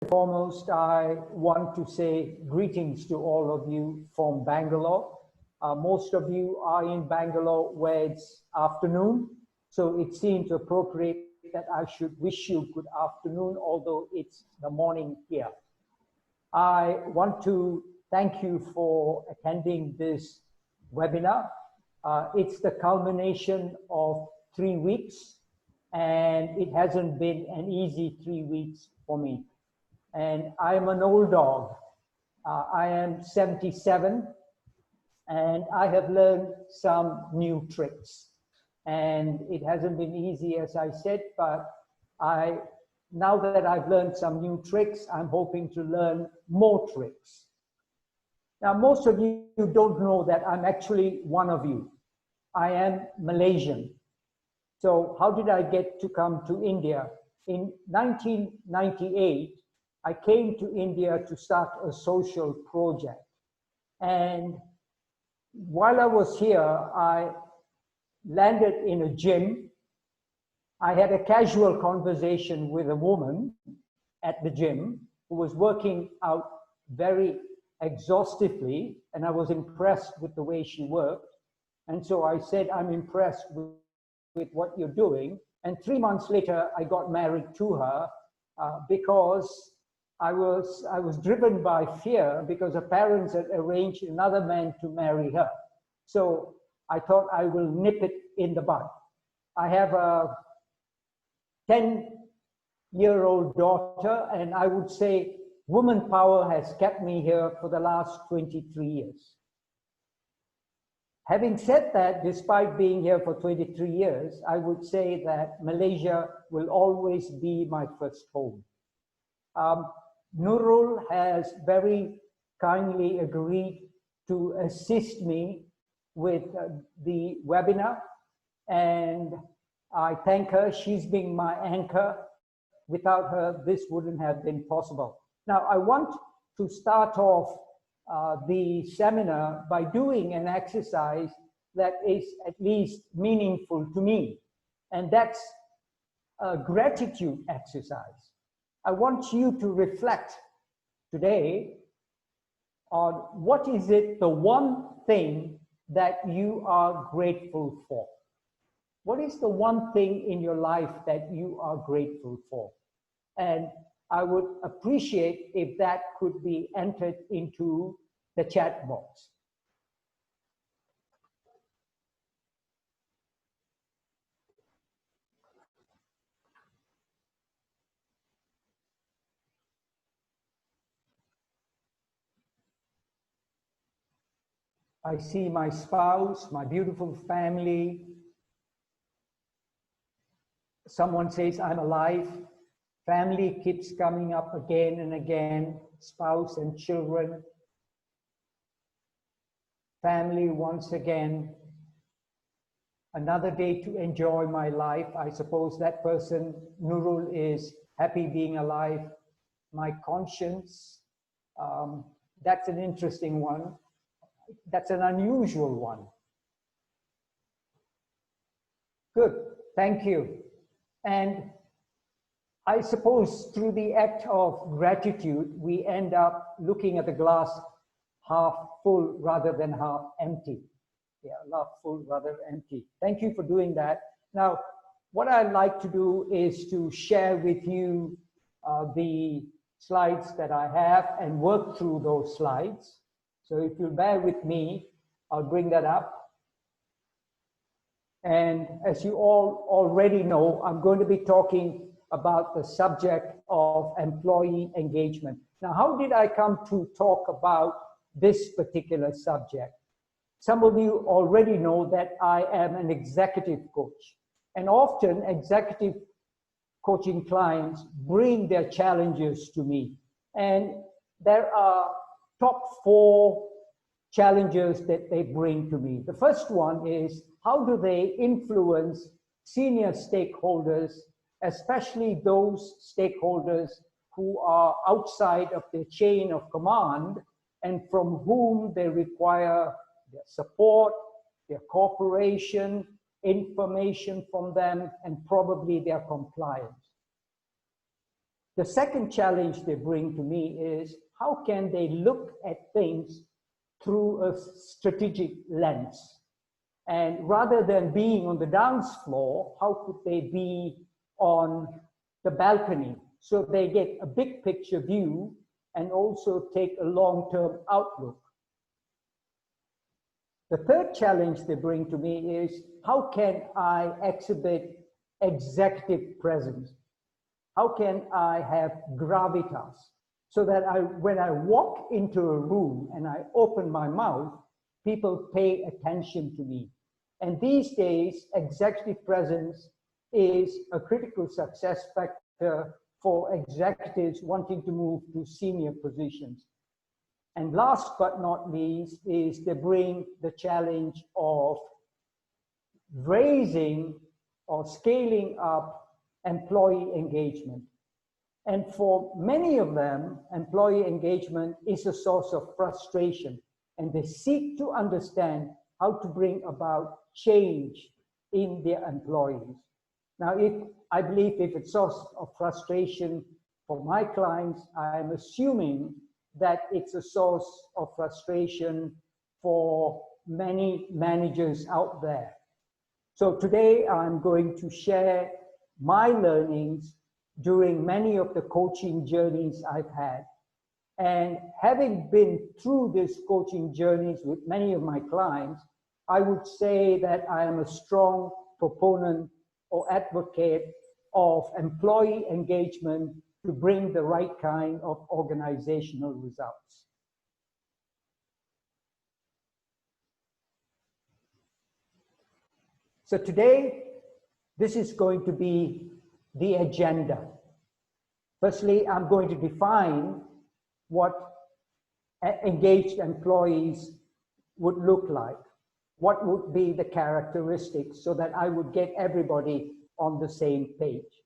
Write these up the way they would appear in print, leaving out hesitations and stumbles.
foremost, I want to say greetings to all of you from Bangalore. Most of you are in Bangalore where it's afternoon, so it seems appropriate that I should wish you good afternoon, although it's the morning here. I want to thank you for attending this webinar. It's the culmination of 3 weeks, and it hasn't been an easy 3 weeks for me. And I'm an old dog. I am 77, and I have learned some new tricks. And it hasn't been easy, as I said, but now that I've learned some new tricks, I'm hoping to learn more tricks. Now, most of you don't know that I'm actually one of you. I am Malaysian. So how did I get to come to India? In 1998, I came to India to start a social project. And while I was here, I landed in a gym. I had a casual conversation with a woman at the gym who was working out very exhaustively, and I was impressed with the way she worked. And so I said, I'm impressed with what you're doing. And 3 months later, I got married to her because I was driven by fear because her parents had arranged another man to marry her. So I thought I will nip it in the bud. I have a 10-year-old daughter, and I would say woman power has kept me here for the last 23 years. Having said that, despite being here for 23 years, I would say that Malaysia will always be my first home. Nurul has very kindly agreed to assist me with the webinar, and I thank her. She's been my anchor. Without her, this wouldn't have been possible. Now, I want to start off the seminar by doing an exercise that is at least meaningful to me, and that's a gratitude exercise. I want you to reflect today on what is it, the one thing that you are grateful for. What is the one thing in your life that you are grateful for? And I would appreciate if that could be entered into the chat box. I see my spouse, my beautiful family. Someone says I'm alive. Family keeps coming up again and again. Spouse and children. Family once again. Another day to enjoy my life. I suppose that person, Nurul, is happy being alive. My conscience. That's an interesting one. That's an unusual one. Good, thank you. And I suppose through the act of gratitude, we end up looking at the glass half full rather than half empty. Yeah, half full rather empty. Thank you for doing that. Now, what I'd like to do is to share with you the slides that I have and work through those slides. So if you'll bear with me, I'll bring that up. And as you all already know, I'm going to be talking about the subject of employee engagement. Now, how did I come to talk about this particular subject? Some of you already know that I am an executive coach, and often executive coaching clients bring their challenges to me. And there are top 4 challenges that they bring to me. The first one is, how do they influence senior stakeholders, especially those stakeholders who are outside of their chain of command and from whom they require their support, their cooperation, information from them, and probably their compliance. The second challenge they bring to me is how can they look at things through a strategic lens? And rather than being on the dance floor, how could they be on the balcony so they get a big picture view and also take a long-term outlook? The third challenge they bring to me is how can I exhibit executive presence? How can I have gravitas so that when I walk into a room and I open my mouth, people pay attention to me? And these days, executive presence is a critical success factor for executives wanting to move to senior positions. And last but not least is they bring the challenge of raising or scaling up employee engagement. And for many of them, employee engagement is a source of frustration, and they seek to understand how to bring about change in their employees. Now, I believe if it's a source of frustration for my clients, I'm assuming that it's a source of frustration for many managers out there. So today I'm going to share my learnings during many of the coaching journeys I've had. And having been through these coaching journeys with many of my clients, I would say that I am a strong proponent or advocate of employee engagement to bring the right kind of organizational results. So today, this is going to be the agenda. Firstly, I'm going to define what engaged employees would look like. What would be the characteristics so that I would get everybody on the same page.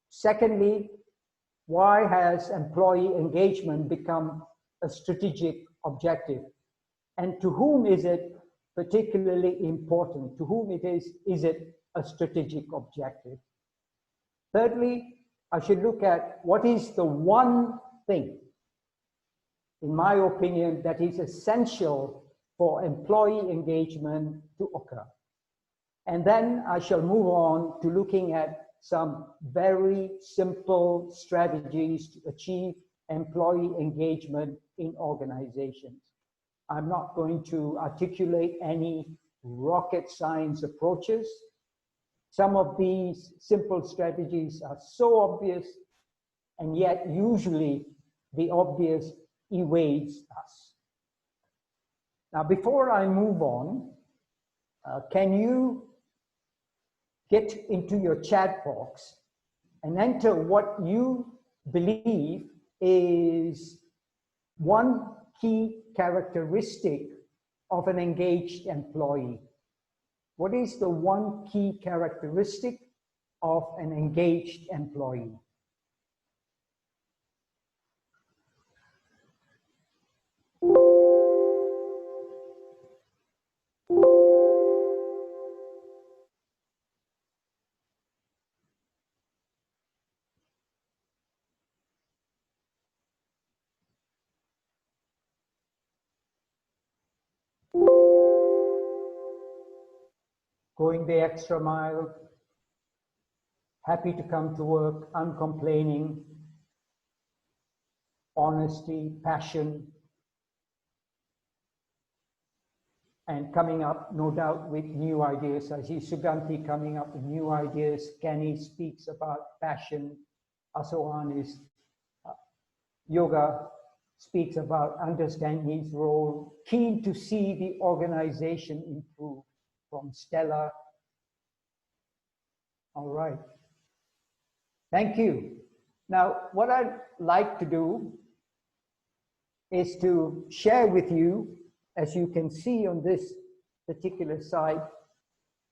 Secondly, why has employee engagement become a strategic objective? And to whom is it particularly important? To whom is it a strategic objective? Thirdly, I should look at what is the one thing, in my opinion, that is essential for employee engagement to occur. And then I shall move on to looking at some very simple strategies to achieve employee engagement in organizations. I'm not going to articulate any rocket science approaches. Some of these simple strategies are so obvious, and yet usually the obvious evades us. Now, before I move on, can you get into your chat box and enter what you believe is one key characteristic of an engaged employee? What is the one key characteristic of an engaged employee? Going the extra mile, happy to come to work, uncomplaining, honesty, passion, and coming up, no doubt, with new ideas. I see Suganti coming up with new ideas. Kenny speaks about passion. Asohan is yoga, speaks about understanding his role, keen to see the organization improve. From Stella. All right. Thank you. Now, what I'd like to do is to share with you, as you can see on this particular slide,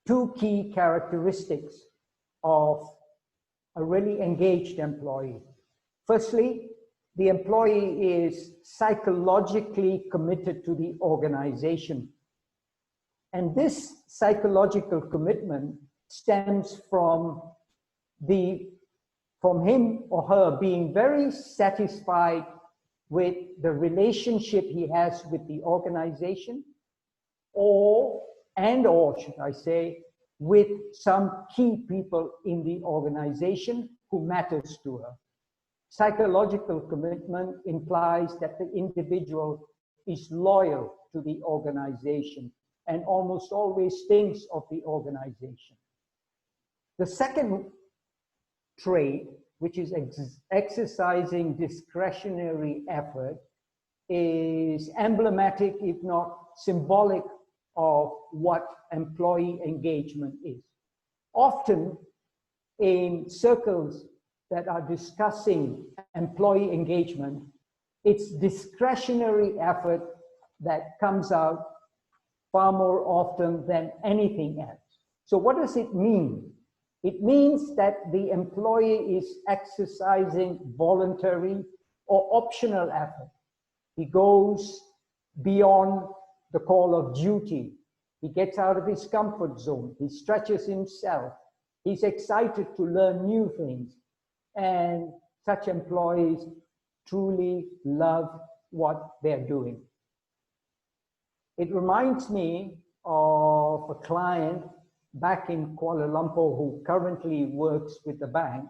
two key characteristics of a really engaged employee. Firstly, the employee is psychologically committed to the organization. And this psychological commitment stems from the from him or her being very satisfied with the relationship he has with the organization, or should I say, with some key people in the organization who matters to her. Psychological commitment implies that the individual is loyal to the organization and almost always thinks of the organization. The second trait, which is exercising discretionary effort, is emblematic, if not symbolic, of what employee engagement is. Often in circles that are discussing employee engagement, it's discretionary effort that comes out far more often than anything else. So what does it mean? It means that the employee is exercising voluntary or optional effort. He goes beyond the call of duty. He gets out of his comfort zone. He stretches himself. He's excited to learn new things. And such employees truly love what they're doing. It reminds me of a client back in Kuala Lumpur who currently works with the bank,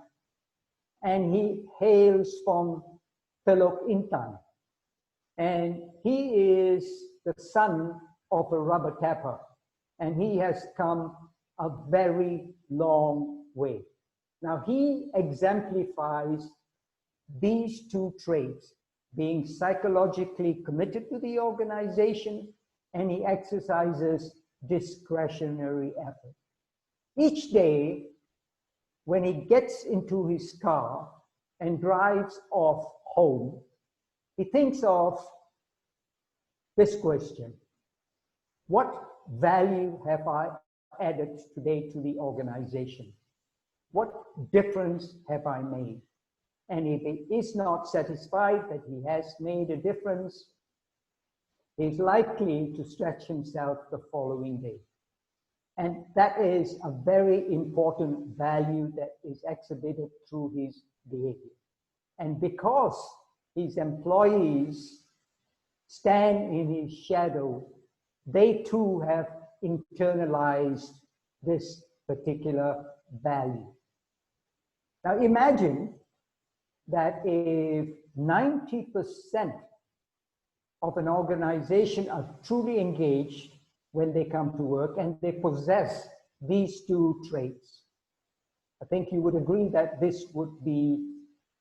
and he hails from Teluk Intan. And he is the son of a rubber tapper, and he has come a very long way. Now, he exemplifies these two traits, being psychologically committed to the organization, and he exercises discretionary effort. Each day, when he gets into his car and drives off home, he thinks of this question: what value have I added today to the organization? What difference have I made? And if he is not satisfied that he has made a difference, he's likely to stretch himself the following day. And that is a very important value that is exhibited through his behavior. And because his employees stand in his shadow, they too have internalized this particular value. Now imagine that if 90% of an organization are truly engaged when they come to work and they possess these two traits. I think you would agree that this would be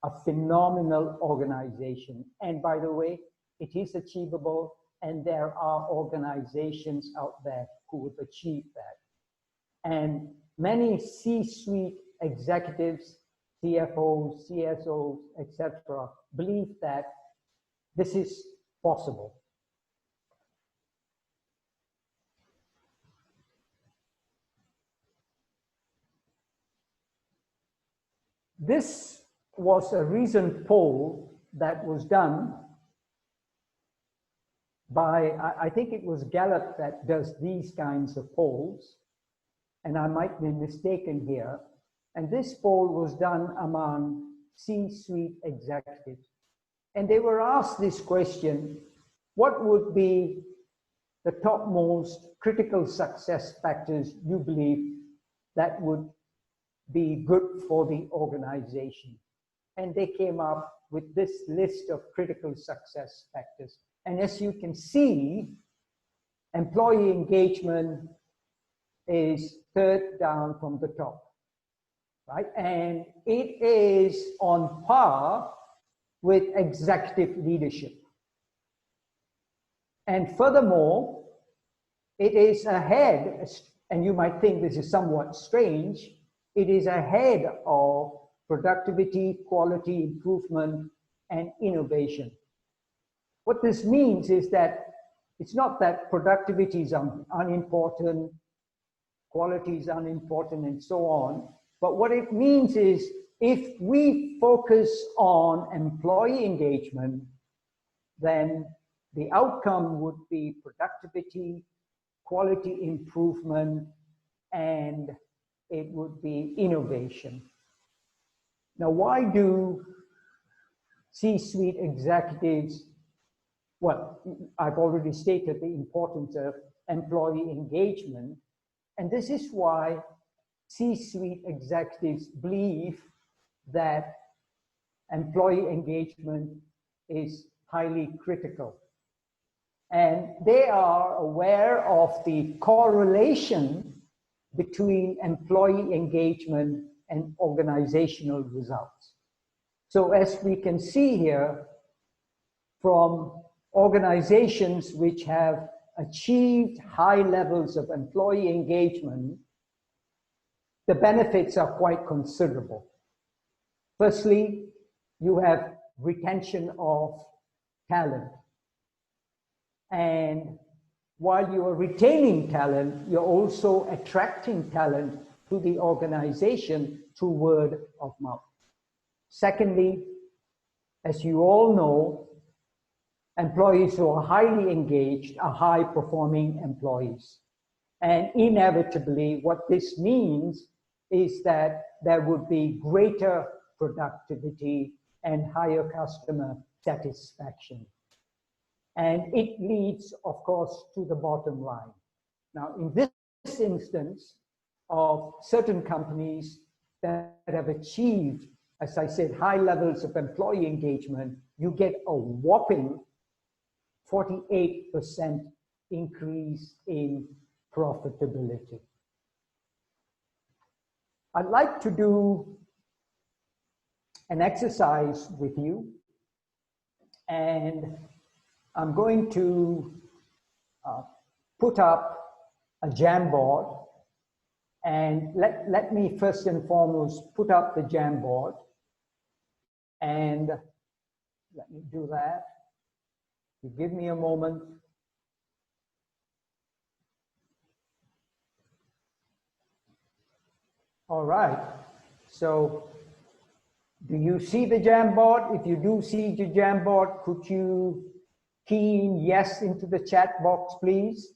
a phenomenal organization. And by the way, it is achievable, and there are organizations out there who would achieve that. And many C-suite executives, CFOs, CSOs, etc., believe that this is possible. This was a recent poll that was done by, I think it was Gallup that does these kinds of polls, and I might be mistaken here. And this poll was done among C-suite executives. And they were asked this question: what would be the topmost critical success factors you believe that would be good for the organization? And they came up with this list of critical success factors. And as you can see, employee engagement is third down from the top, right? And it is on par with executive leadership. And furthermore, it is ahead, and you might think this is somewhat strange, it is ahead of productivity, quality improvement, and innovation. What this means is that it's not that productivity is unimportant, quality is unimportant, and so on, but what it means is if we focus on employee engagement, then the outcome would be productivity, quality improvement, and it would be innovation. Now, why do C-suite executives, well, I've already stated the importance of employee engagement, and this is why C-suite executives believe that employee engagement is highly critical. And they are aware of the correlation between employee engagement and organizational results. So as we can see here, from organizations which have achieved high levels of employee engagement, the benefits are quite considerable. Firstly, you have retention of talent. And while you are retaining talent, you're also attracting talent to the organization through word of mouth. Secondly, as you all know, employees who are highly engaged are high-performing employees. And inevitably, what this means is that there would be greater productivity and higher customer satisfaction. And it leads, of course, to the bottom line. Now, in this instance of certain companies that have achieved, as I said, high levels of employee engagement, you get a whopping 48% increase in profitability. I'd like to do an exercise with you, and I'm going to put up a Jamboard, and let me first and foremost put up the Jamboard, and let me do that. You give me a moment. All right, so do you see the Jamboard? If you do see the Jamboard, could you key in yes into the chat box, please?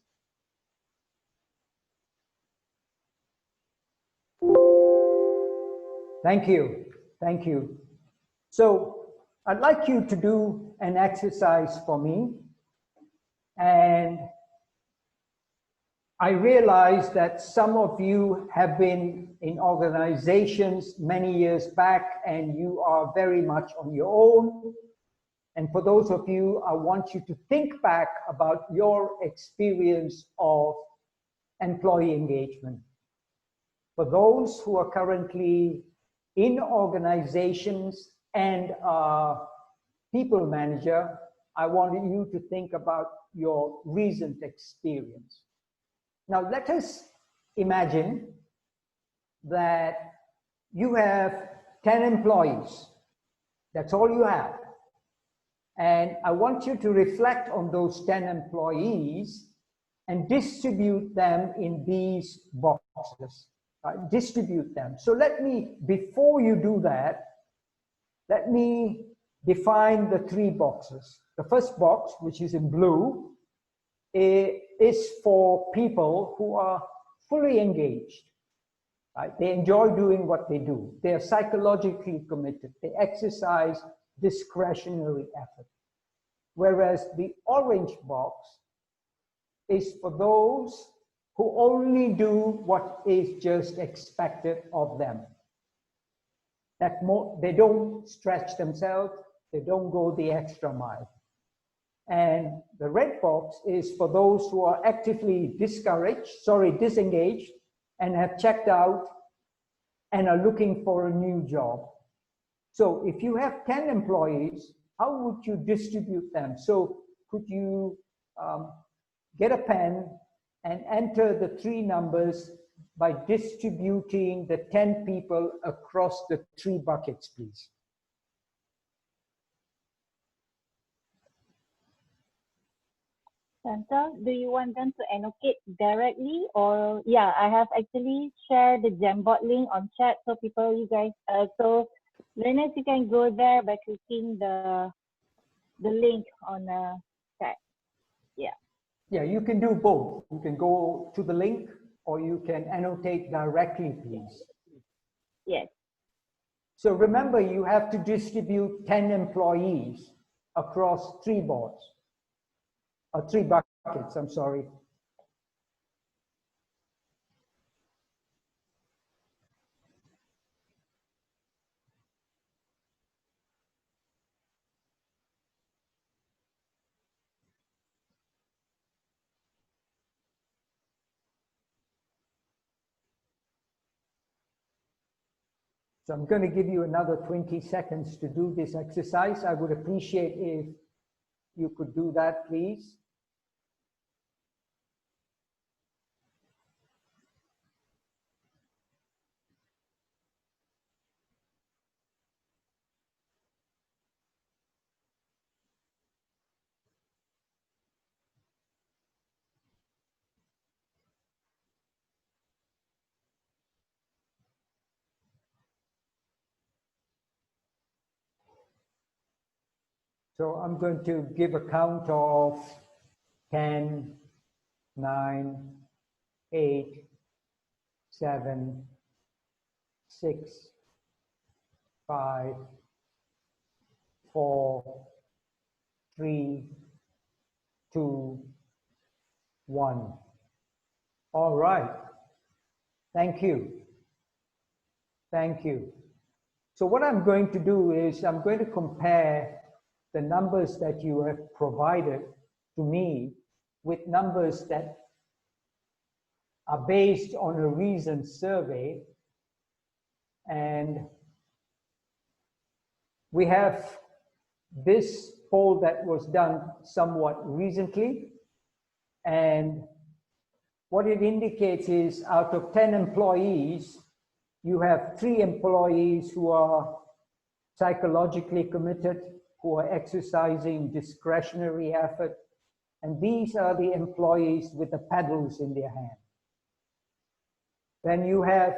Thank you, thank you. So I'd like you to do an exercise for me, and I realize that some of you have been in organizations many years back and you are very much on your own. And for those of you, I want you to think back about your experience of employee engagement. For those who are currently in organizations and are people manager, I want you to think about your recent experience. Now, let us imagine that you have 10 employees. That's all you have. And I want you to reflect on those 10 employees and distribute them in these boxes. Distribute them. So let me, before you do that, let me define the 3 boxes. The first box, which is in blue, is for people who are fully engaged. Right? They enjoy doing what they do. They are psychologically committed. They exercise discretionary effort. Whereas the orange box is for those who only do what is just expected of them. They don't stretch themselves, they don't go the extra mile. And the red box is for those who are actively disengaged and have checked out and are looking for a new job. So if you have 10 employees, how would you distribute them? So could you get a pen and enter the 3 numbers by distributing the 10 people across the 3 buckets, please? Santa, do you want them to annotate directly, or yeah, I have actually shared the Jamboard link on chat, so you guys, so learners, you can go there by clicking the link on the chat. Yeah. Yeah, you can do both. You can go to the link or you can annotate directly, please. Yes. So remember, you have to distribute 10 employees across 3 boards, or 3 buckets, I'm sorry. So I'm going to give you another 20 seconds to do this exercise. I would appreciate if you could do that, please. So I'm going to give a count of 10, 9, 8, 7, 6, 5, 4, 3, 2, 1. All right. Thank you. Thank you. So what I'm going to do is I'm going to compare the numbers that you have provided to me with numbers that are based on a recent survey. And we have this poll that was done somewhat recently. And what it indicates is out of 10 employees, you have 3 employees who are psychologically committed, who are exercising discretionary effort. And these are the employees with the paddles in their hand. Then you have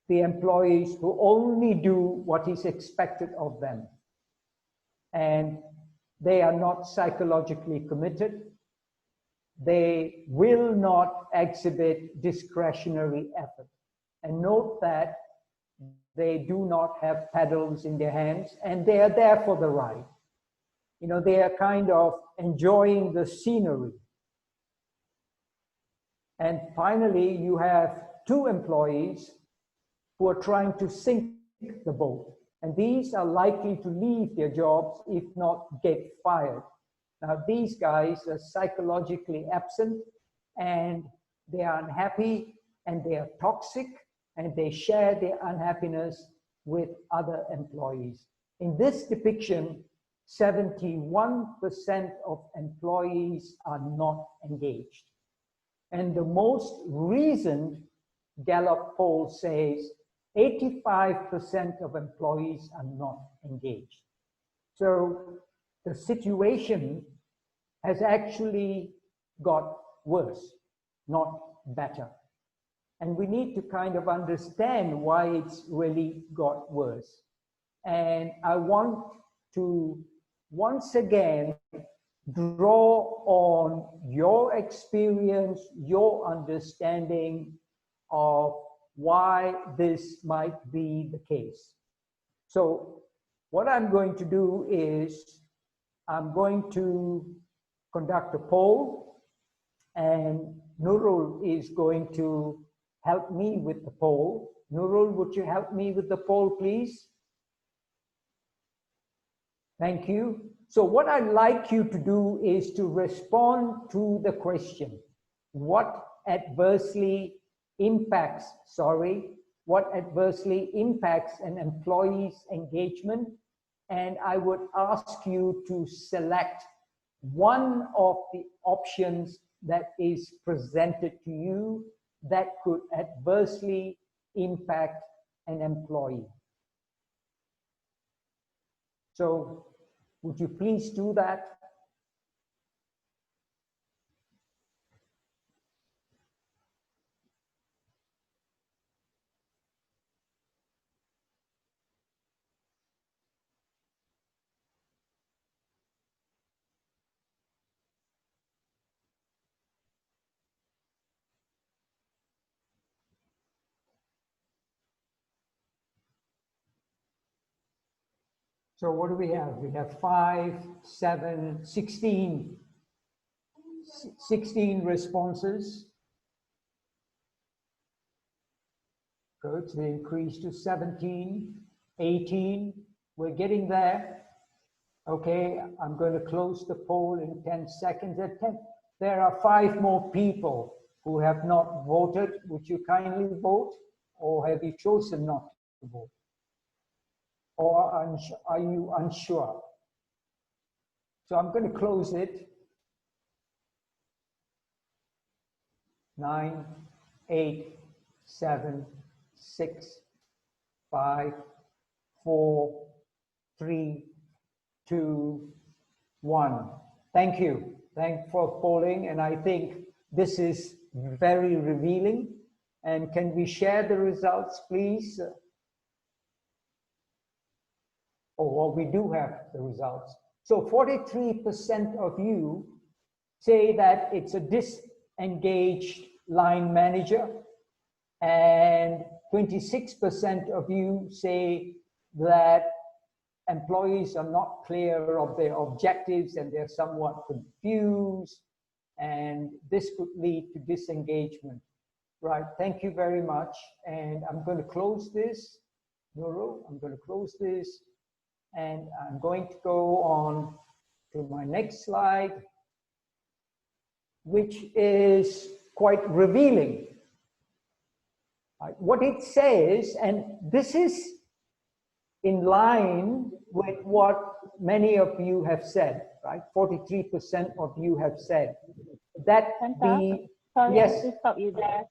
the employees who only do what is expected of them. And they are not psychologically committed. They will not exhibit discretionary effort. And note that they do not have paddles in their hands, and they are there for the ride. You know, they are kind of enjoying the scenery. And finally, you have 2 employees who are trying to sink the boat. And these are likely to leave their jobs, if not get fired. Now, these guys are psychologically absent, and they are unhappy, and they are toxic, and they share their unhappiness with other employees. In this depiction, 71% of employees are not engaged. And the most recent Gallup poll says 85% of employees are not engaged. So the situation has actually got worse, not better. And we need to kind of understand why it's really got worse. And I want to once again draw on your experience, your understanding of why this might be the case. So what I'm going to do is I'm going to conduct a poll, and Nurul is going to help me with the poll. Nurul, would you help me with the poll, please? Thank you. So what I'd like you to do is to respond to the question, what adversely impacts an employee's engagement? And I would ask you to select one of the options that is presented to you that could adversely impact an employee. So would you please do that? So what do we have? We have 5, 7, 16 responses. Good, so they increase to 17, 18. We're getting there. Okay, I'm going to close the poll in 10 seconds. At 10, there are 5 more people who have not voted. Would you kindly vote? Or have you chosen not to vote? Or are you unsure? So I'm going to close it. 9, 8, 7, 6, 5, 4, 3, 2, 1. Thank you. Thanks for polling. And I think this is very revealing. And can we share the results, please? Oh, well, we do have the results. So 43% of you say that it's a disengaged line manager, and 26% of you say that employees are not clear of their objectives and they're somewhat confused, and this could lead to disengagement. Right, thank you very much. And I'm going to close this. Nurul, I'm going to close this. And I'm going to go on to my next slide, which is quite revealing. What it says, and this is in line with what many of you have said, right? 43% of you have said that Sorry, yes. I have to stop you there.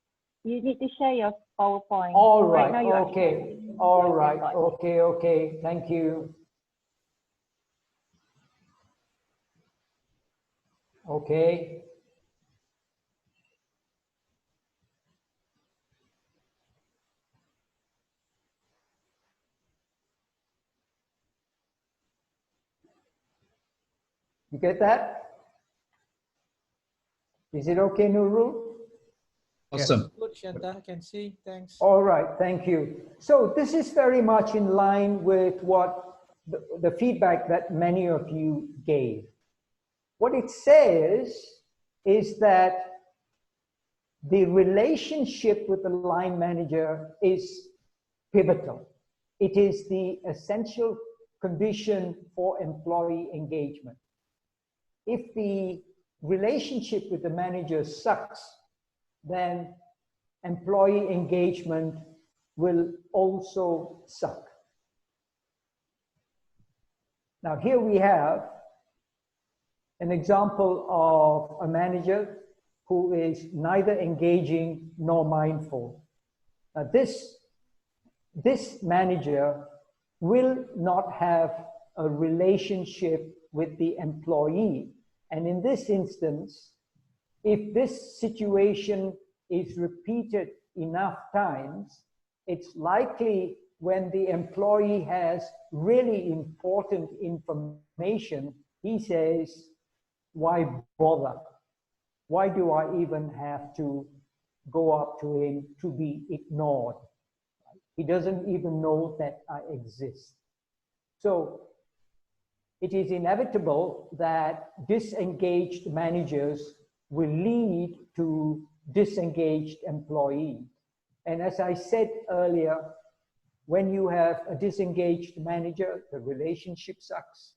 You need to share your PowerPoint. All right, now you are okay. sharing. All right, okay, okay. Thank you. Okay. You get that? Is it okay, Nurul? Awesome. Good, Shanta, I can see. Thanks. All right, thank you. So this is very much in line with what the feedback that many of you gave. What it says is that the relationship with the line manager is pivotal. It is the essential condition for employee engagement. If the relationship with the manager sucks, then employee engagement will also suck. Now here we have an example of a manager who is neither engaging nor mindful. Now this manager will not have a relationship with the employee. And in this instance, if this situation is repeated enough times, it's likely when the employee has really important information, he says, why bother? Why do I even have to go up to him to be ignored? He doesn't even know that I exist. So it is inevitable that disengaged managers will lead to disengaged employees. And as I said earlier, when you have a disengaged manager, the relationship sucks.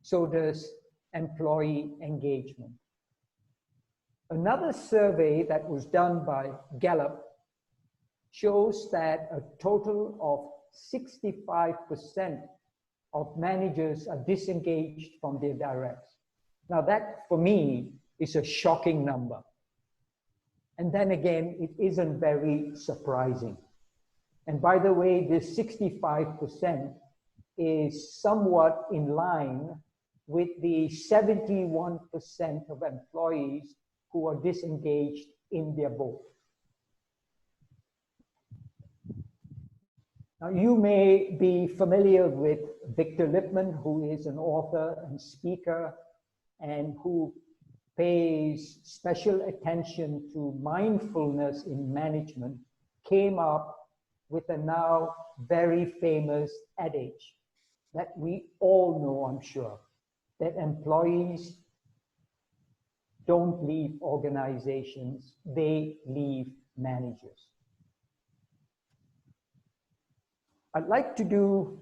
So does employee engagement. Another survey that was done by Gallup shows that a total of 65% of managers are disengaged from their directs. Now that, for me, is a shocking number. And then again, it isn't very surprising. And by the way, this 65% is somewhat in line with the 71% of employees who are disengaged in their board. Now, you may be familiar with Victor Lipman, who is an author and speaker and who pays special attention to mindfulness in management, came up with a now very famous adage. that we all know, I'm sure, that employees don't leave organizations, they leave managers. I'd like to do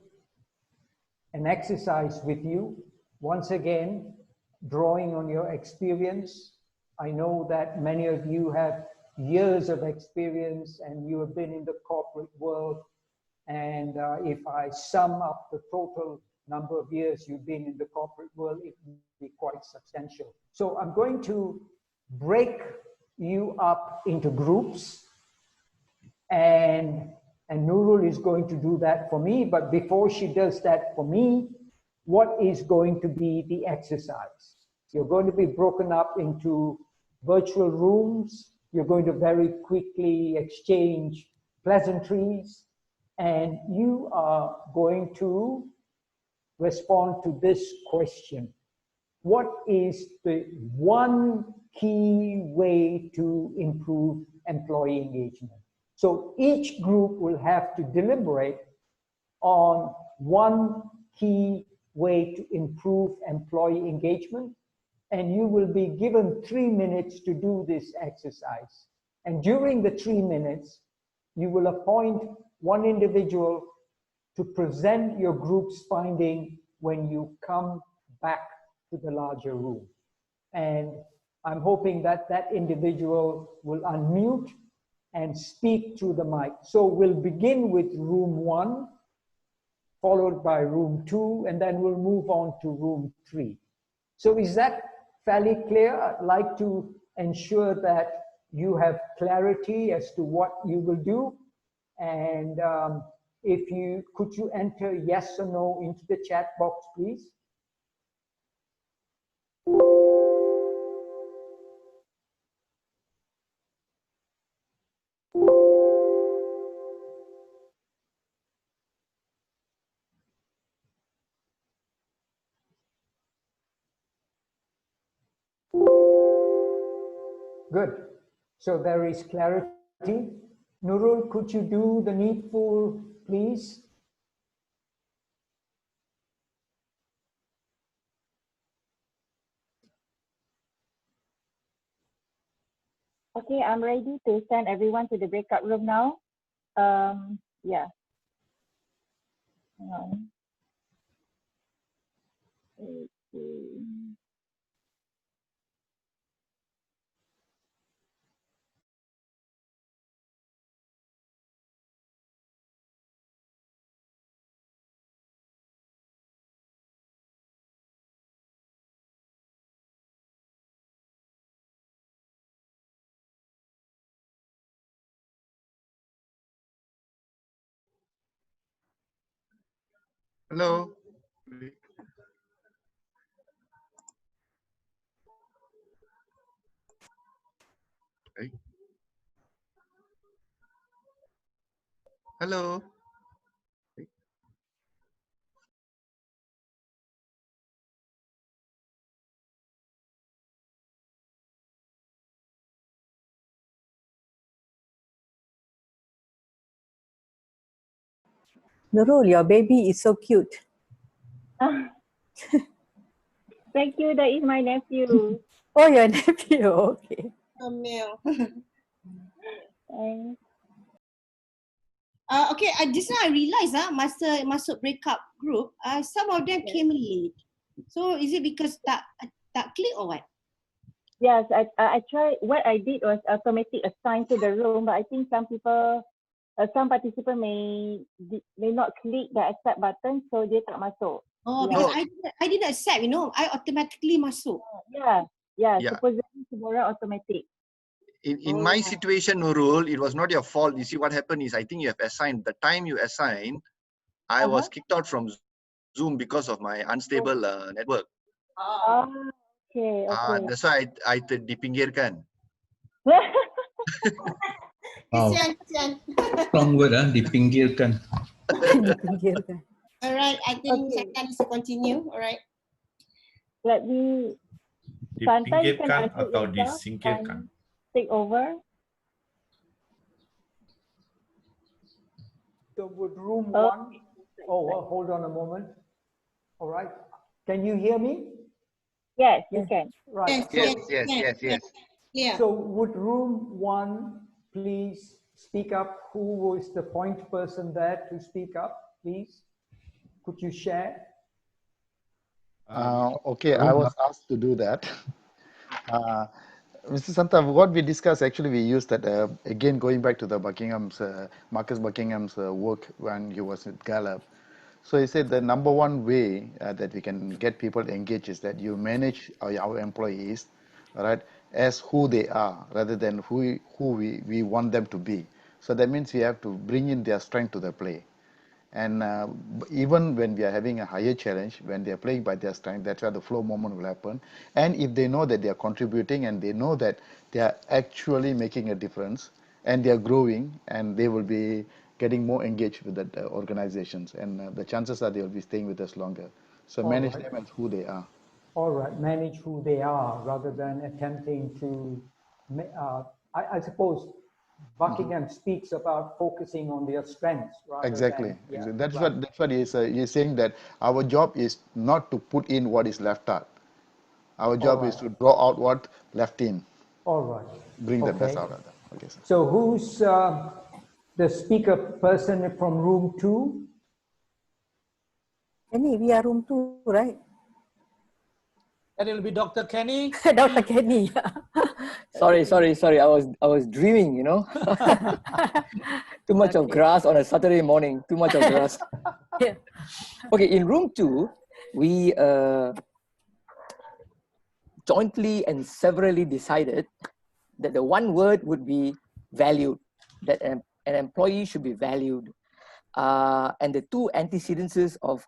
an exercise with you, once again, drawing on your experience. I know that many of you have years of experience and you have been in the corporate world. And if I sum up the total number of years you've been in the corporate world, it will be quite substantial. So I'm going to break you up into groups, and Nurul is going to do that for me. But before she does that for me, what is going to be the exercise? You're going to be broken up into virtual rooms. You're going to very quickly exchange pleasantries, and you are going to respond to this question. What is the one key way to improve employee engagement? So each group will have to deliberate on one key way to improve employee engagement, and you will be given 3 minutes to do this exercise. And during the 3 minutes, you will appoint one individual to present your group's finding when you come back to the larger room. And I'm hoping that that individual will unmute and speak through the mic. So we'll begin with room 1, followed by room 2, and then we'll move on to room 3. So is that fairly clear? I'd like to ensure that you have clarity as to what you will do. And could you enter yes or no into the chat box, please? Good. So there is clarity. Nurul, could you do the needful, please? Okay, I'm ready to send everyone to the breakout room now. Yeah. Hang on. Okay. Hello. Hey. Hello. Hey. Nurul, your baby is so cute. Thank you, that is my nephew. Oh, your nephew, okay. Male. Thanks. Okay, just now I realized masa masuk breakup group, some of them came late. So is it because tak click or what? Yes, I tried. What I did was automatic assign to the room, but I think some people, some participants may not click the accept button, so dia tak masuk. Oh, Yeah. because I didn't accept, I automatically masuk. Yeah, Yeah. supposedly semua orang automatic. In my situation, Nurul, it was not your fault. You see, what happened is, I think you have assigned, the time you assigned, I was kicked out from Zoom because of my unstable network. Oh, okay. That's why I dipinggirkan. Wow. Kesian. Strong word, dipinggirkan. Dipinggirkan. All right, I think Okay. saya needs to continue. All right. Let me Santa, you can Dipinggirkan unmute atau yourself disingkirkan. and take over. So would room 1, hold on a moment. All right. Can you hear me? Yes, you Yes. can. Right. Yes. Yeah. So would room one please speak up? Who was the point person there to speak up, please? Could you share? Okay, I was asked to do that. Uh, Mr. Santa, what we discussed actually, we used that again going back to the Buckingham's Marcus Buckingham's work when he was at Gallup. So he said the number one way that we can get people engaged is that you manage our employees, all right, as who they are rather than who we want them to be. So that means we have to bring in their strength to the play. And even when we are having a higher challenge, when they are playing by their strength, that's where the flow moment will happen. And if they know that they are contributing and they know that they are actually making a difference and they are growing and they will be getting more engaged with the organizations, and the chances are they will be staying with us longer. So All manage right. them as who they are. All right. Manage who they are rather than attempting to, I suppose Buckingham speaks about focusing on their strengths rather Exactly. than, yeah, That's right. what he's saying, that our job is not to put in what is left out. Our All job is right. to draw out what left in. All right. Bring the best Okay. out of them. Okay, sir. So who's the speaker person from room 2? Kenny, we are room 2, right? That will be Dr. Kenny. Dr. Kenny. Sorry. I was dreaming, you know. Too much of Okay. grass on a Saturday morning. Too much of grass. Yeah. Okay, in room 2, we jointly and severally decided that the one word would be valued, that an employee should be valued. And the two antecedents of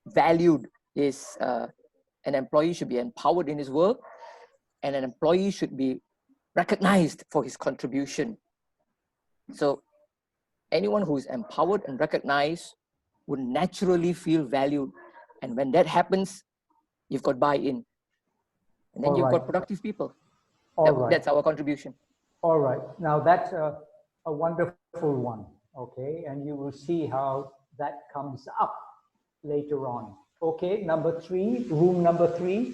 valued is an employee should be empowered in his work, and an employee should be recognized for his contribution. So anyone who is empowered and recognized would naturally feel valued. And when that happens, you've got buy-in. And then All you've right. got productive people. All right. That's our contribution. All right. Now that's a wonderful one. Okay. And you will see how that comes up later on. Okay. Number 3, room number 3.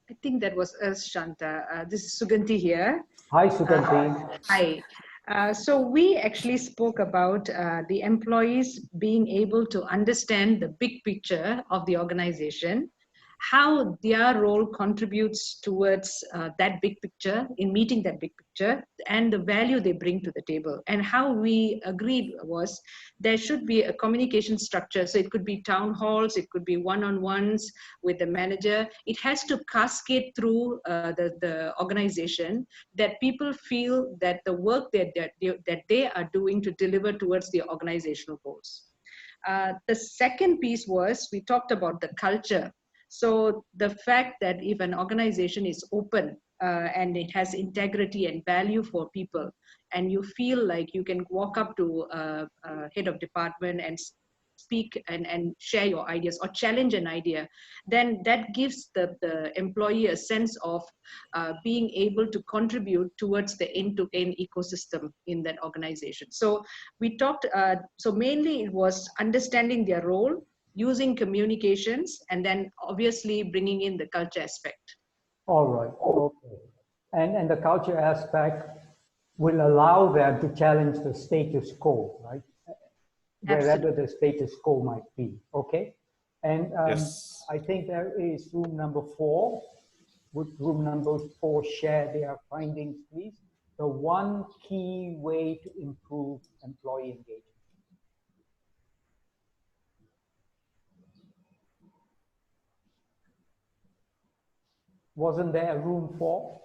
I think that was us, Shanta. This is Suganti here. Hi, Suganti. Hi. So we actually spoke about the employees being able to understand the big picture of the organization, how their role contributes towards that big picture, in meeting that big picture, and the value they bring to the table. And how we agreed was there should be a communication structure. So it could be town halls, it could be one-on-ones with the manager. It has to cascade through the organization, that people feel that the work that they are doing to deliver towards the organizational goals. The second piece was, we talked about the culture. So the fact that if an organization is open and it has integrity and value for people, and you feel like you can walk up to a head of department and speak and share your ideas or challenge an idea, then that gives the employee a sense of being able to contribute towards the end-to-end ecosystem in that organization. So we talked, so mainly it was understanding their role, using communications, and then obviously bringing in the culture aspect. All right. Okay. And the culture aspect will allow them to challenge the status quo, right? Wherever the status quo might be. Okay. And Yes. I think there is room number 4. Would room number 4 share their findings, please? The one key way to improve employee engagement. Wasn't there a room 4?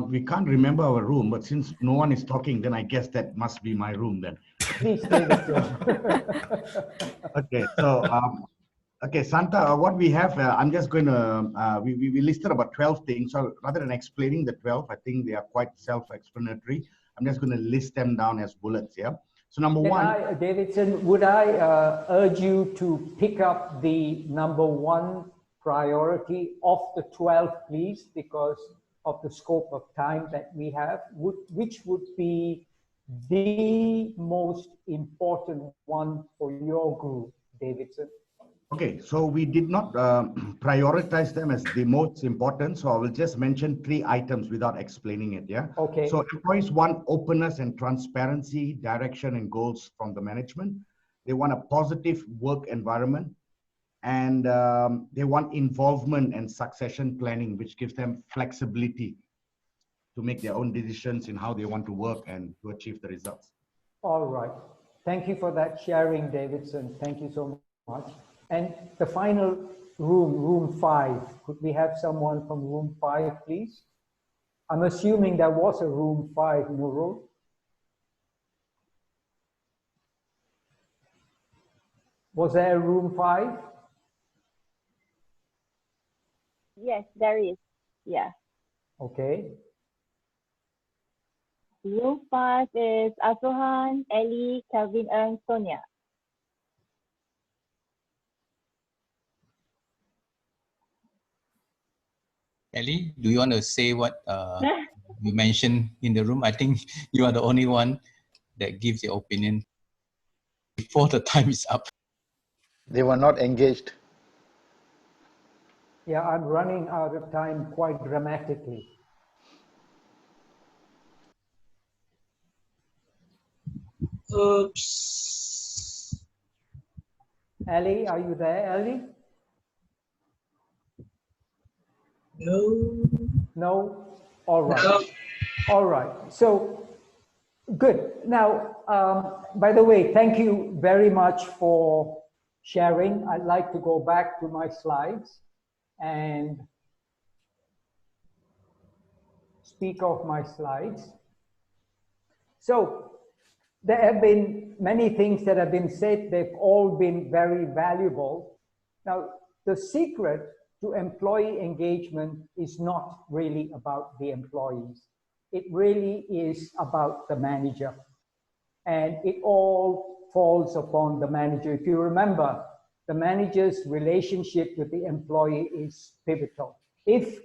We can't remember our room, but since no one is talking, then I guess that must be my room then. Please, David. Okay, so okay, Santa, what we have, I'm just going to, we listed about 12 things. So rather than explaining the 12, I think they are quite self-explanatory. I'm just going to list them down as bullets, yeah? So number one. Davidson, would I urge you to pick up the number 1 priority of the 12, please, because of the scope of time that we have, which would be the most important one for your group, Davidson? Okay, so we did not prioritize them as the most important. So I will just mention 3 items without explaining it. Yeah. Okay. So employees want openness and transparency, direction and goals from the management. They want a positive work environment, and they want involvement and succession planning, which gives them flexibility to make their own decisions in how they want to work and to achieve the results. All right. Thank you for that sharing, Davidson. Thank you so much. And the final room, room 5. Could we have someone from room 5, please? I'm assuming there was a room 5, Nurul. Was there a room 5? Yes, there is. Yeah. Okay. Room 5 is Asuhan, Ellie, Calvin, and Sonia. Ellie, do you want to say what you mentioned in the room? I think you are the only one that gives your opinion before the time is up. They were not engaged. Yeah, I'm running out of time quite dramatically. Oops. Ellie, are you there, Ellie? No. No? All right. No. All right. So, good. Now, by the way, thank you very much for sharing. I'd like to go back to my slides and speak of my slides. So, there have been many things that have been said. They've all been very valuable. Now, the secret to employee engagement is not really about the employees. It really is about the manager. And it all falls upon the manager. If you remember, the manager's relationship with the employee is pivotal. If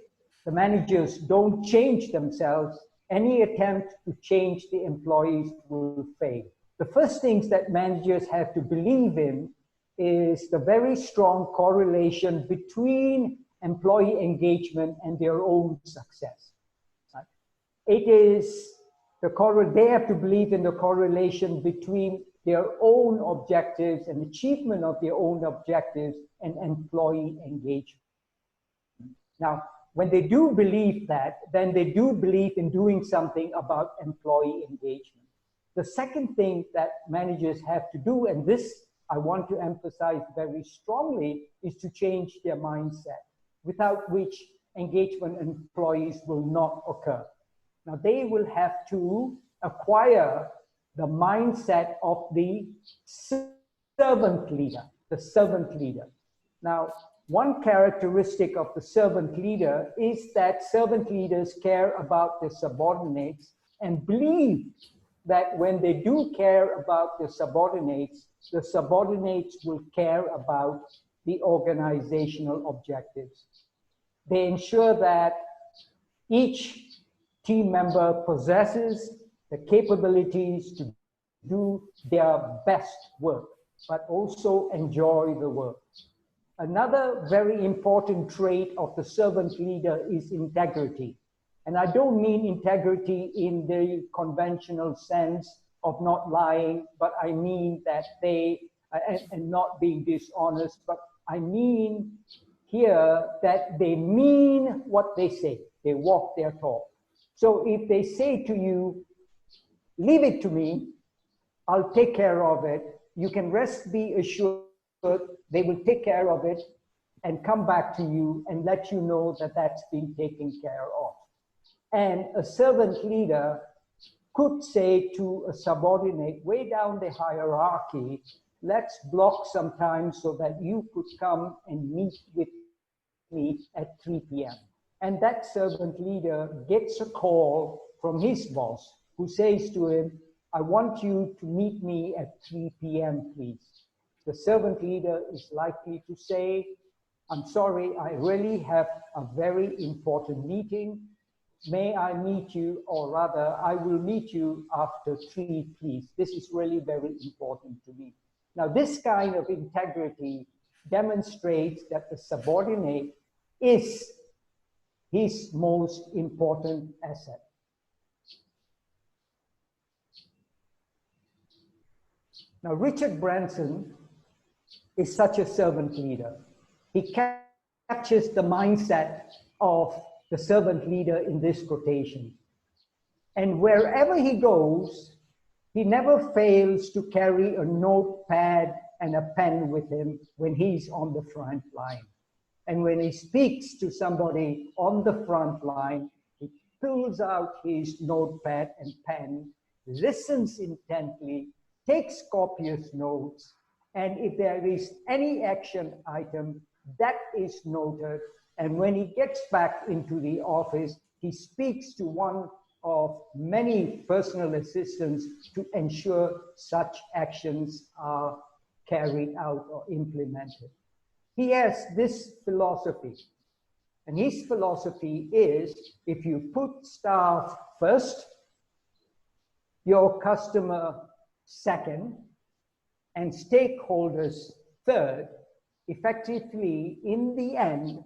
the managers don't change themselves, any attempt to change the employees will fail. The first things that managers have to believe in is the very strong correlation between employee engagement and their own success. Right? It is they have to believe in the correlation between their own objectives and achievement of their own objectives and employee engagement. Now, when they do believe that, then they do believe in doing something about employee engagement. The second thing that managers have to do, and this I want to emphasize very strongly, is to change their mindset, without which engagement employees will not occur. Now, they will have to acquire the mindset of the servant leader, the servant leader. Now, one characteristic of the servant leader is that servant leaders care about their subordinates and believe that when they do care about the subordinates will care about the organizational objectives. They ensure that each team member possesses the capabilities to do their best work, but also enjoy the work. Another very important trait of the servant leader is integrity. And I don't mean integrity in the conventional sense of not lying, but I mean that and not being dishonest, but I mean here that they mean what they say. They walk their talk. So if they say to you, leave it to me, I'll take care of it, you can be assured they will take care of it and come back to you and let you know that that's been taken care of. And a servant leader could say to a subordinate way down the hierarchy, let's block some time so that you could come and meet with me at 3 p.m. And that servant leader gets a call from his boss who says to him, I want you to meet me at 3 p.m., please. The servant leader is likely to say, I'm sorry, I really have a very important meeting. may I meet you, or rather, I will meet you after 3, please. This is really very important to me. Now, this kind of integrity demonstrates that the subordinate is his most important asset. Now, Richard Branson is such a servant leader. He captures the mindset of the servant leader in this quotation. And wherever he goes, he never fails to carry a notepad and a pen with him when he's on the front line. And when he speaks to somebody on the front line, he pulls out his notepad and pen, listens intently, takes copious notes, and if there is any action item, that is noted. And when he gets back into the office, he speaks to one of many personal assistants to ensure such actions are carried out or implemented. He has this philosophy, and his philosophy is, if you put staff first, your customer second, and stakeholders third, effectively, in the end,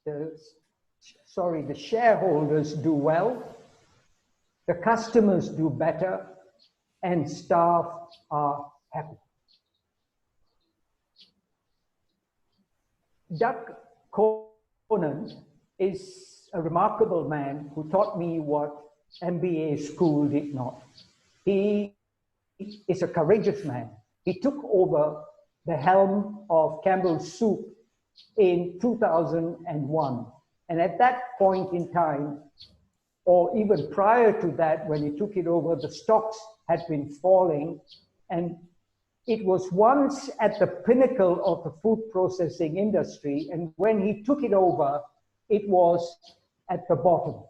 the shareholders do well, the customers do better, and staff are happy. Doug Conant is a remarkable man who taught me what MBA school did not. He is a courageous man. He took over the helm of Campbell's Soup in 2001. And at that point in time, or even prior to that, when he took it over, the stocks had been falling. And it was once at the pinnacle of the food processing industry. And when he took it over, it was at the bottom.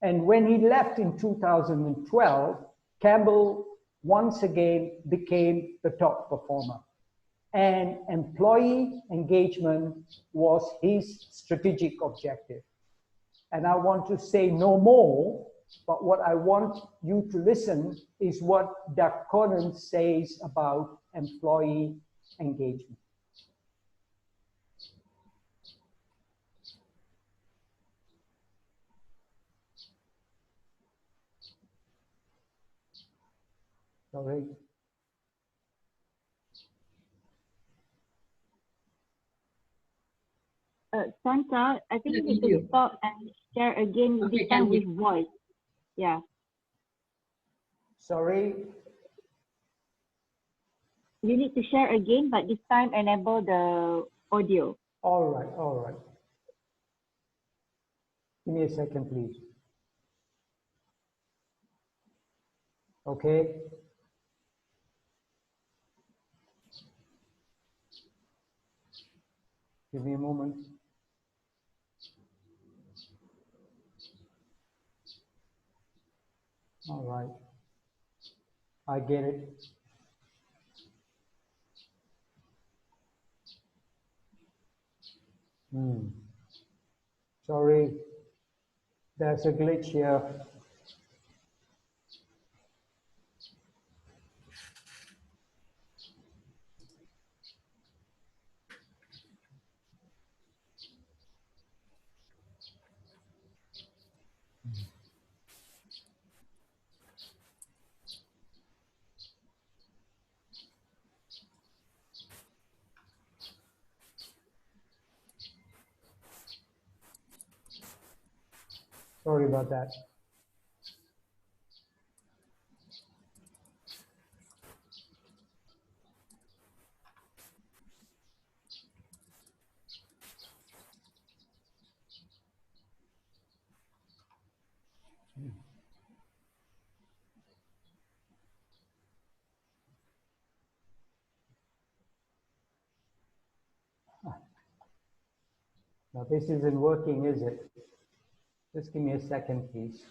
And when he left in 2012, Campbell once again became the top performer. And employee engagement was his strategic objective. And I want to say no more, but what I want you to listen is what Doug Conant says about employee engagement. Sorry. Santa, I think you need to stop and share again, this time with voice. Yeah. Sorry. You need to share again, but this time enable the audio. All right, all right. Give me a second, please. Okay. Give me a moment. All right. I get it. Sorry, there's a glitch here. Sorry about that. Now this isn't working, is it? Just give me a second, please.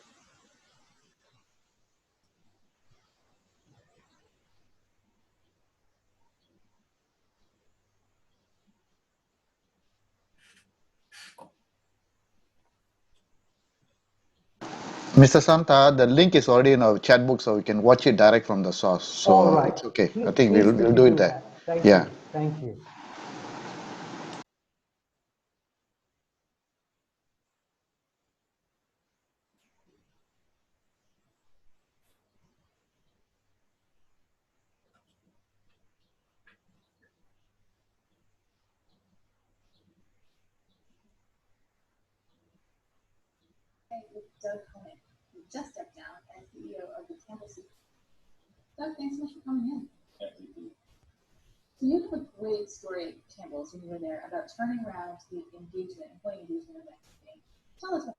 Mr. Santa, the link is already in our chat book, so we can watch it direct from the source. So All right. it's okay. I Please, think please we'll could do you it there. that? Thank Yeah. you. Thank you. With Doug Cohen, who just stepped down as CEO of the Tampa City. Doug, thanks so much for coming in. Thank you. So you have a great story, Campbell's, when you were there about turning around the engagement, employee engagement of that company. Tell us what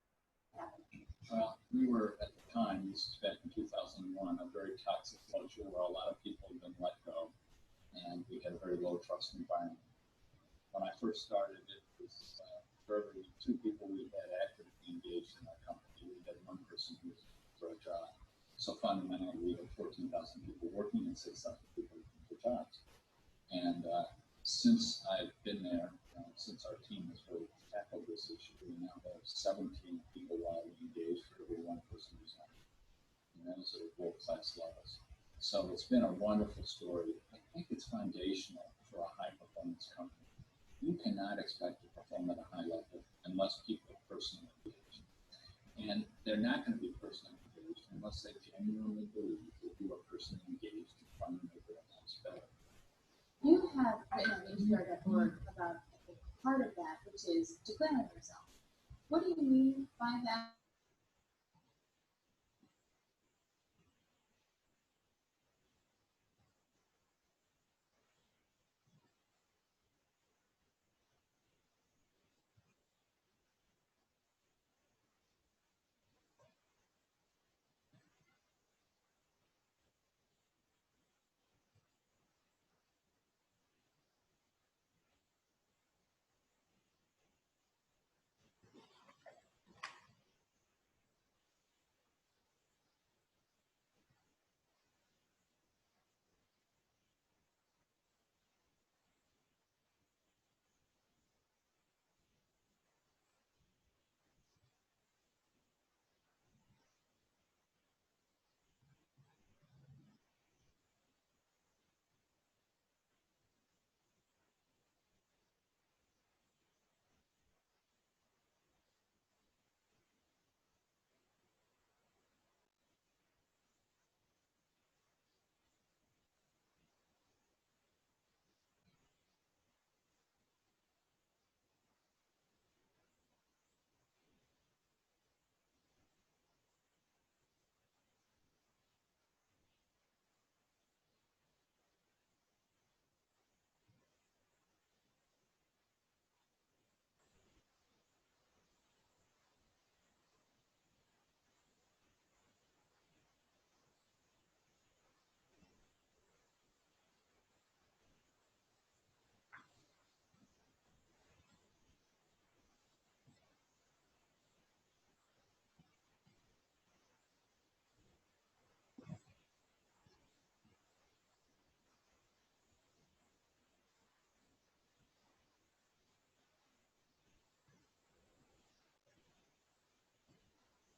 happened. Well, we were at the time, this was back in 2001, a very toxic culture where a lot of people had been let go, and we had a very low trust environment. When I first started, it was for every 2 people we had actively engaged in our company, we had 1 person who was for a job. So fundamentally, we had 14,000 people working and 6,000 people looking for jobs. And since I've been there, since our team has really tackled this issue, we now have 17 people widely engaged for every 1 person who's on. And that is at world-class levels. So it's been a wonderful story. I think it's foundational for a high-performance company. You cannot expect to perform at a high level unless people are personally engaged. And they're not going to be personally engaged unless they genuinely believe that you are personally engaged and trying to make their lives better. You have written on HBR.org about part of that, which is declaring yourself. What do you mean by that?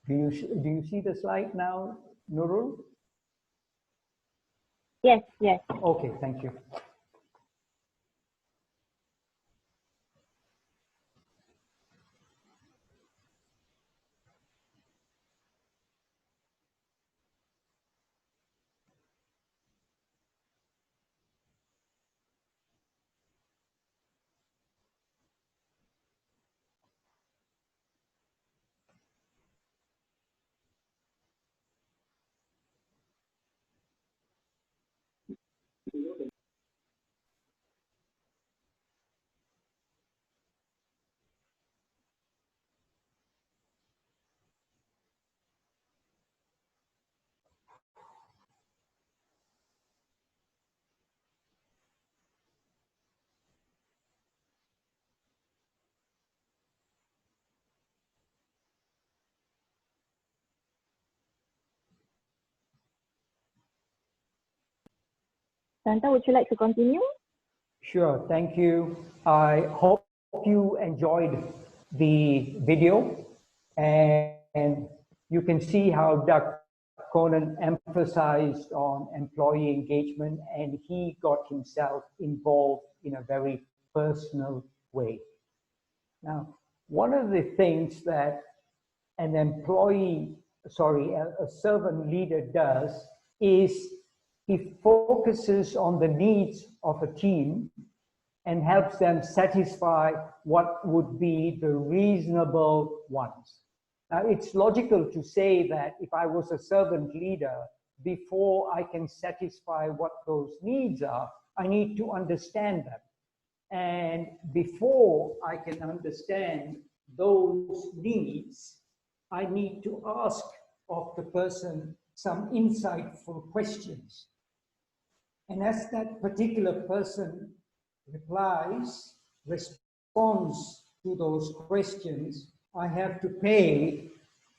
Do you see the slide now, Nurul? Yes, yes. Okay, thank you. Santa, would you like to continue? Sure, thank you. I hope you enjoyed the video, and You can see how Doug Conan emphasized on employee engagement, and he got himself involved in a very personal way. Now, one of the things that an employee, sorry, a servant leader does is he focuses on the needs of a team and helps them satisfy what would be the reasonable ones. Now, it's logical to say that if I was a servant leader, before I can satisfy what those needs are, I need to understand them. And before I can understand those needs, I need to ask of the person some insightful questions. And as that particular person responds to those questions, I have to pay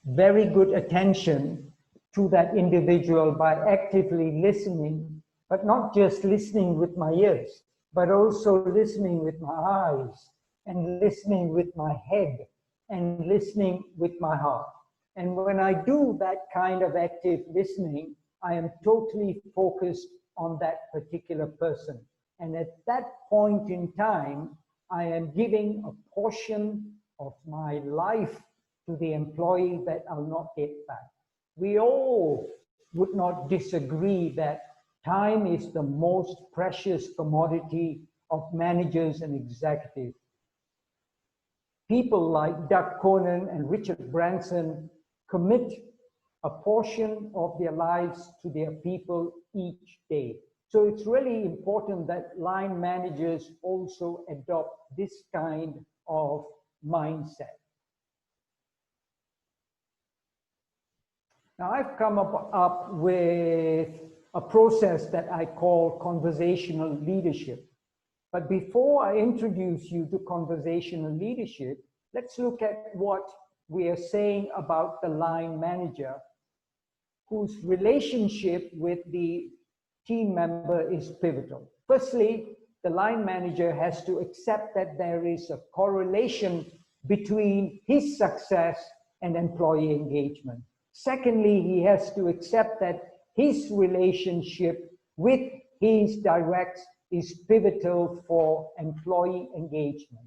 very good attention to that individual by actively listening, but not just listening with my ears, but also listening with my eyes, and listening with my head, and listening with my heart. And when I do that kind of active listening, I am totally focused on that particular person. And at that point in time, I am giving a portion of my life to the employee that I'll not get back. We all would not disagree that time is the most precious commodity of managers and executives. People like Doug Conan and Richard Branson commit a portion of their lives to their people each day. So it's really important that line managers also adopt this kind of mindset. Now, I've come up with a process that I call conversational leadership. But before I introduce you to conversational leadership, let's look at what we are saying about the line manager, whose relationship with the team member is pivotal. Firstly, the line manager has to accept that there is a correlation between his success and employee engagement. Secondly, he has to accept that his relationship with his directs is pivotal for employee engagement.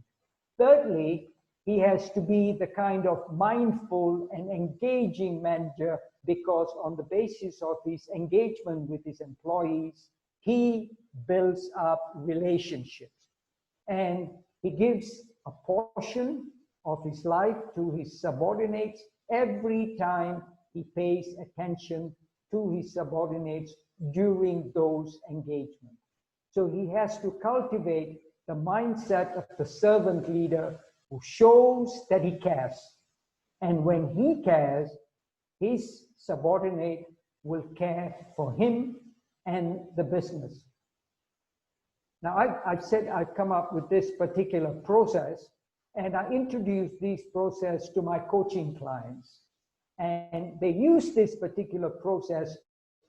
Thirdly, he has to be the kind of mindful and engaging manager, because on the basis of his engagement with his employees, he builds up relationships. And he gives a portion of his life to his subordinates every time he pays attention to his subordinates during those engagements. So he has to cultivate the mindset of the servant leader who shows that he cares. And when he cares, his subordinate will care for him and the business. Now, I've said I've come up with this particular process, and I introduce this process to my coaching clients. And they use this particular process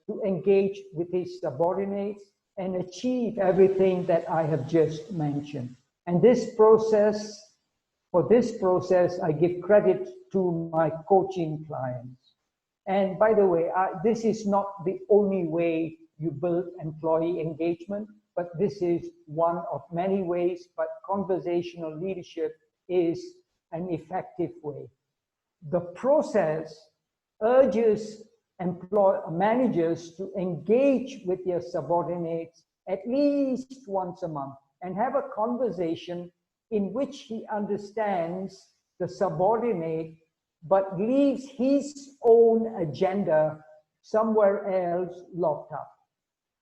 to engage with his subordinates and achieve everything that I have just mentioned. And this process, for this process, I give credit to my coaching clients. And by the way, this is not the only way you build employee engagement, but this is one of many ways, but conversational leadership is an effective way. The process urges managers to engage with their subordinates at least once a month and have a conversation in which he understands the subordinate but leaves his own agenda somewhere else locked up.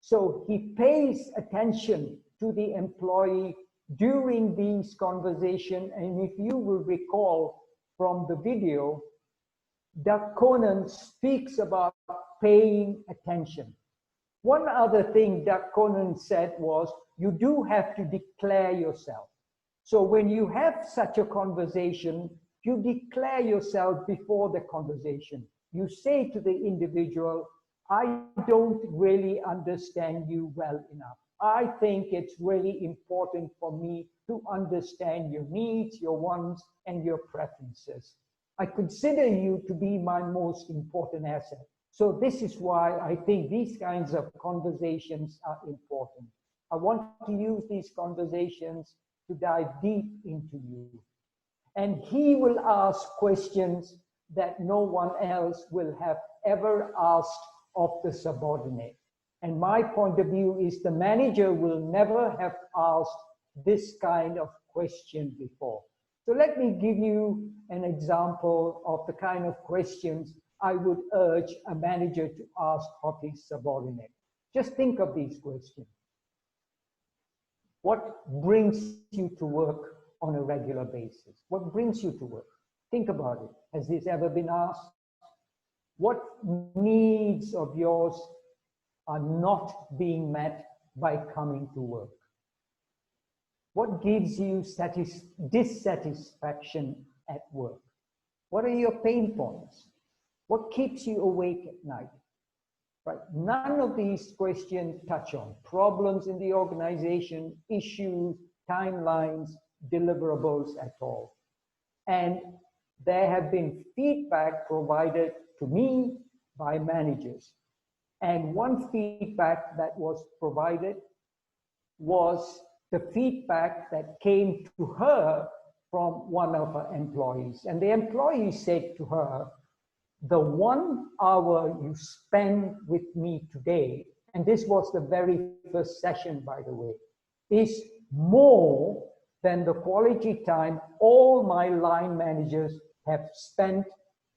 So he pays attention to the employee during these conversations. And if you will recall from the video, Doug Conan speaks about paying attention. One other thing Doug Conan said was, you do have to declare yourself. So when you have such a conversation, you declare yourself before the conversation. You say to the individual, I don't really understand you well enough. I think it's really important for me to understand your needs, your wants, and your preferences. I consider you to be my most important asset. So this is why I think these kinds of conversations are important. I want to use these conversations to dive deep into you. And he will ask questions that no one else will have ever asked of the subordinate. And my point of view is the manager will never have asked this kind of question before. So let me give you an example of the kind of questions I would urge a manager to ask of his subordinate. Just think of these questions. What brings you to work on a regular basis? What brings you to work? Think about it. Has this ever been asked? What needs of yours are not being met by coming to work? What gives you dissatisfaction at work? What are your pain points? What keeps you awake at night? Right? None of these questions touch on problems in the organization, issues, timelines, deliverables at all. And there have been feedback provided to me by managers. And one feedback that was provided was the feedback that came to her from one of her employees. And the employee said to her, the 1 hour you spend with me today, and this was the very first session, by the way, is more than the quality time all my line managers have spent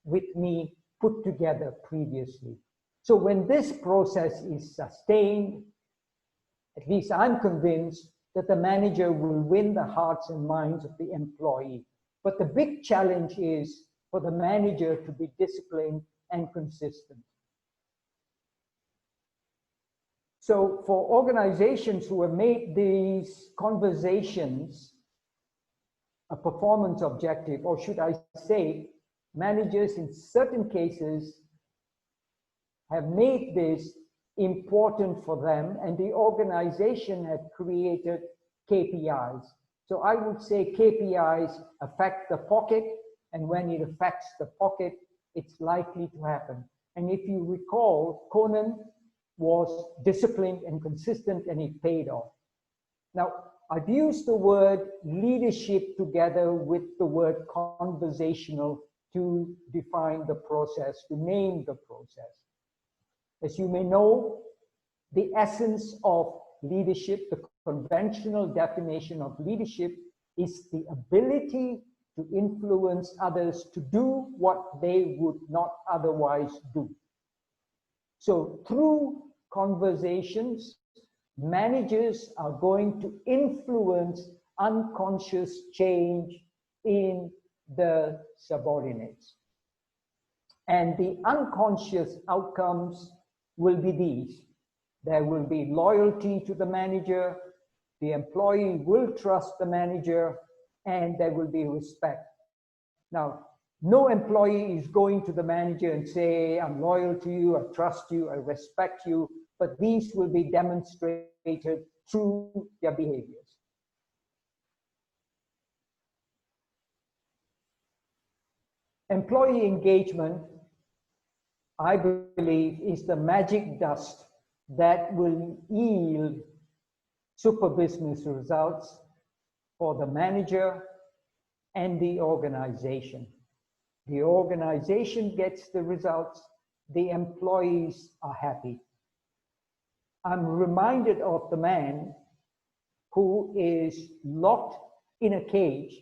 with me put together previously. So when this process is sustained, at least I'm convinced that the manager will win the hearts and minds of the employee. But the big challenge is for the manager to be disciplined and consistent. So for organizations who have made these conversations a performance objective, or should I say, managers in certain cases have made this important for them, and the organization had created KPIs. So I would say KPIs affect the pocket, and when it affects the pocket, it's likely to happen. And if you recall, Conan was disciplined and consistent, and it paid off. Now, I've used the word leadership together with the word conversational to define the process, to name the process. As you may know, the essence of leadership, the conventional definition of leadership, is the ability to influence others to do what they would not otherwise do. So through conversations, managers are going to influence unconscious change in the subordinates. And the unconscious outcomes will be these. There will be loyalty to the manager, the employee will trust the manager, and there will be respect. Now, no employee is going to the manager and say, I'm loyal to you, I trust you, I respect you, but these will be demonstrated through their behaviors. Employee engagement, I believe, is the magic dust that will yield super business results for the manager and the organization. The organization gets the results, the employees are happy. I'm reminded of the man who is locked in a cage,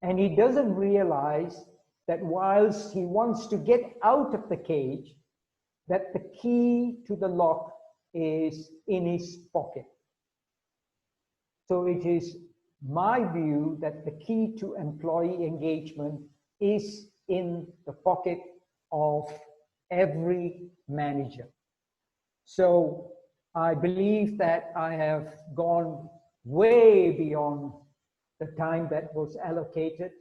and he doesn't realize that whilst he wants to get out of the cage, that the key to the lock is in his pocket. So it is my view that the key to employee engagement is in the pocket of every manager. So I believe that I have gone way beyond the time that was allocated.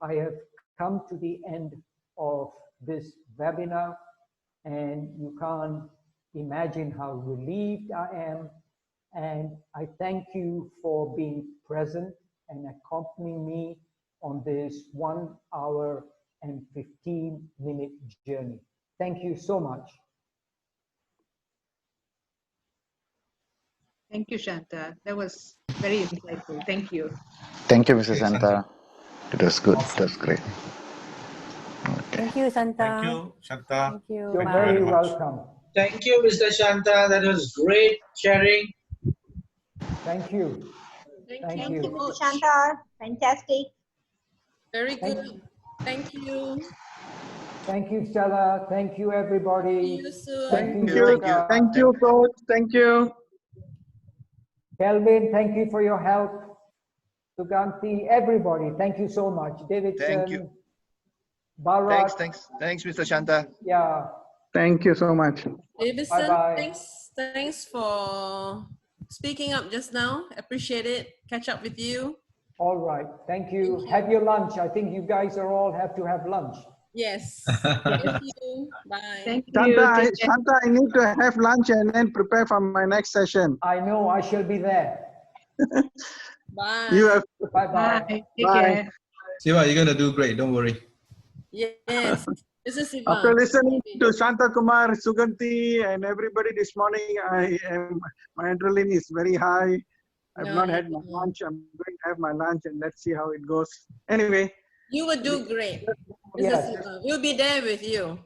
I have come to the end of this webinar, and you can't imagine how relieved I am. And I thank you for being present and accompanying me on this 1 hour and 15-minute journey. Thank you so much. Thank you, Shanta. That was very insightful. Thank you. Thank you, Mrs. Yes, Santa. It was good. Awesome. It was great. Thank you, Santa. Thank you, Shanta. Thank you. You're Thank Bye. you very very much. welcome. Thank you, Mr. Shanta. That was great sharing. Thank you. Thank Thank you, you. Mr. Shanta. Fantastic. Very Thank- good. Thank you. Thank you, Stella. Thank you, everybody. See you soon. Thank you, Thank you. Yoga. Thank you, coach. Thank you. Kelvin, thank you for your help. Suganti, everybody, thank you so much. Davidson, Thank you. Bharat, Thanks, Mr. Shanta. yeah. Thank you so much. Davison, Bye-bye. thanks for speaking up just now. Appreciate it. Catch up with you. All right, thank you. Have your lunch. I think you guys are all have to have lunch. Yes. Thank you. Bye. Thank you. Shanta, I need to have lunch and then prepare for my next session. I know, I shall be there. Bye. You have. Bye-bye. Take Bye. care. Siva, you're gonna do great. Don't worry. Yes. This is Siva. After listening to Shanta Kumar, Suganti, and everybody this morning, my adrenaline is very high. I've No, not had my lunch. I'm going to have my lunch and let's see how it goes. Anyway. You will do great. This Yes. is Siva. We'll be there with you.